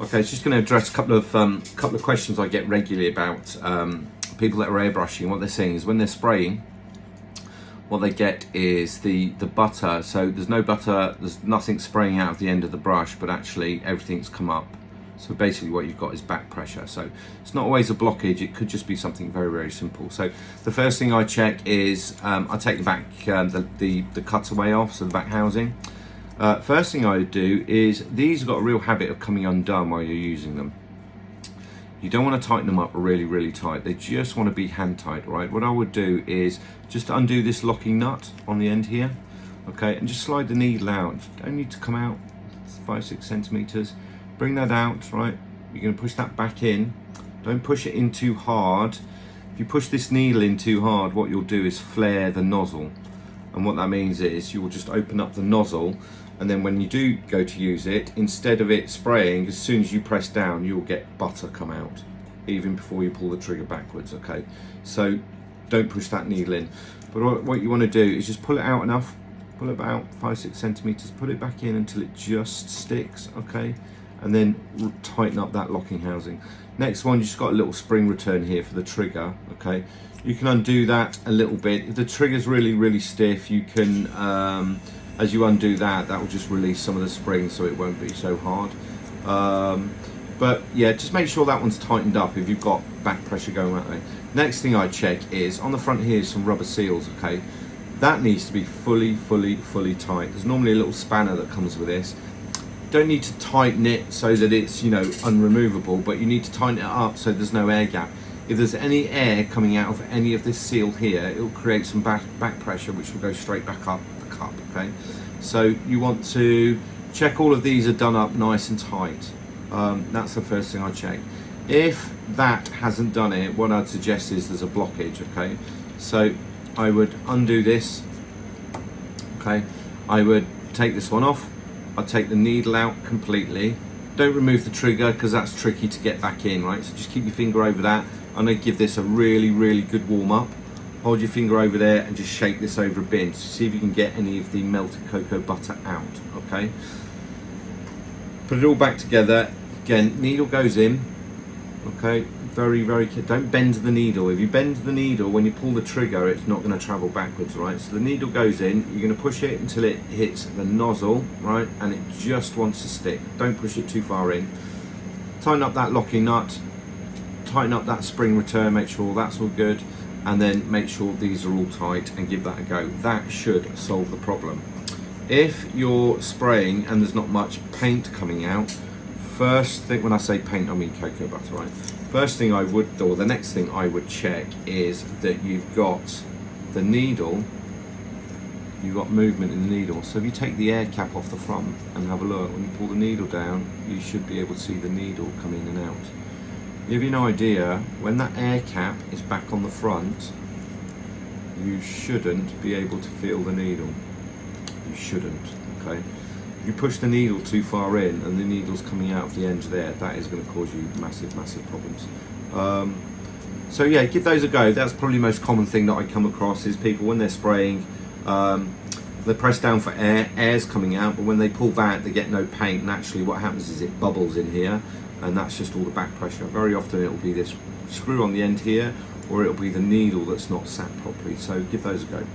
Okay, it's just going to address a couple of questions I get regularly about people that are airbrushing. What they're saying is when they're spraying, what they get is the butter. So there's no butter, there's nothing spraying out of the end of the brush, but actually everything's come up. So basically what you've got is back pressure. So it's not always a blockage, it could just be something very, very simple. So the first thing I check is I take the back, the cutaway off, so the back housing. First thing I would do is, these have got a real habit of coming undone while you're using them. You don't want to tighten them up really, really tight. They just want to be hand tight, right? What I would do is just undo this locking nut on the end here, okay, and just slide the needle out. You don't need to come out 5-6 centimeters. Bring that out, right? You're going to push that back in. Don't push it in too hard. If you push this needle in too hard, what you'll do is flare the nozzle. And what that means is you will just open up the nozzle, and then when you do go to use it, instead of it spraying, as soon as you press down, you'll get butter come out, even before you pull the trigger backwards, okay? So don't push that needle in. But what you want to do is just pull it out enough, pull it about 5-6 centimeters, put it back in until it just sticks, okay? And then tighten up that locking housing. Next one, you just got a little spring return here for the trigger, okay? You can undo that a little bit. If the trigger's really, really stiff, you can, as you undo that, that will just release some of the springs so it won't be so hard. But yeah, just make sure that one's tightened up if you've got back pressure going that way. Next thing I check is, on the front here is some rubber seals, okay? That needs to be fully tight. There's normally a little spanner that comes with this. Don't need to tighten it so that it's, you know, unremovable, but you need to tighten it up so there's no air gap. If there's any air coming out of any of this seal here, it will create some back pressure, which will go straight back up the cup, okay? So you want to check all of these are done up nice and tight. That's the first thing I check. If that hasn't done it, what I'd suggest is there's a blockage, okay? So I would undo this, okay? I would take this one off. I'd take the needle out completely. Don't remove the trigger because that's tricky to get back in, right? So just keep your finger over that. I'm going to give this a really, really good warm up. Hold your finger over there and just shake this over a bin to see if you can get any of the melted cocoa butter out, okay? Put it all back together. Again, needle goes in, okay? Very, very careful. Don't bend the needle. If you bend the needle, when you pull the trigger, it's not going to travel backwards, right? So the needle goes in, you're going to push it until it hits the nozzle, right? And it just wants to stick. Don't push it too far in. Tighten up that locking nut, tighten up that spring return, make sure that's all good, and then make sure these are all tight and give that a go. That should solve the problem. If you're spraying and there's not much paint coming out, first thing, when I say paint, I mean cocoa butter, right? First thing I would, or the next thing I would check is that you've got the needle, you've got movement in the needle. So if you take the air cap off the front and have a look, when you pull the needle down, you should be able to see the needle come in and out. To give you an idea, when that air cap is back on the front, you shouldn't be able to feel the needle. You shouldn't, okay? If you push the needle too far in and the needle's coming out of the end there, that is going to cause you massive problems. So yeah, give those a go. That's probably the most common thing that I come across is people when they're spraying, they press down for air, air's coming out, but when they pull back they get no paint, and actually what happens is it bubbles in here, and that's just all the back pressure. Very often it will be this screw on the end here, or it'll be the needle that's not sat properly. So give those a go.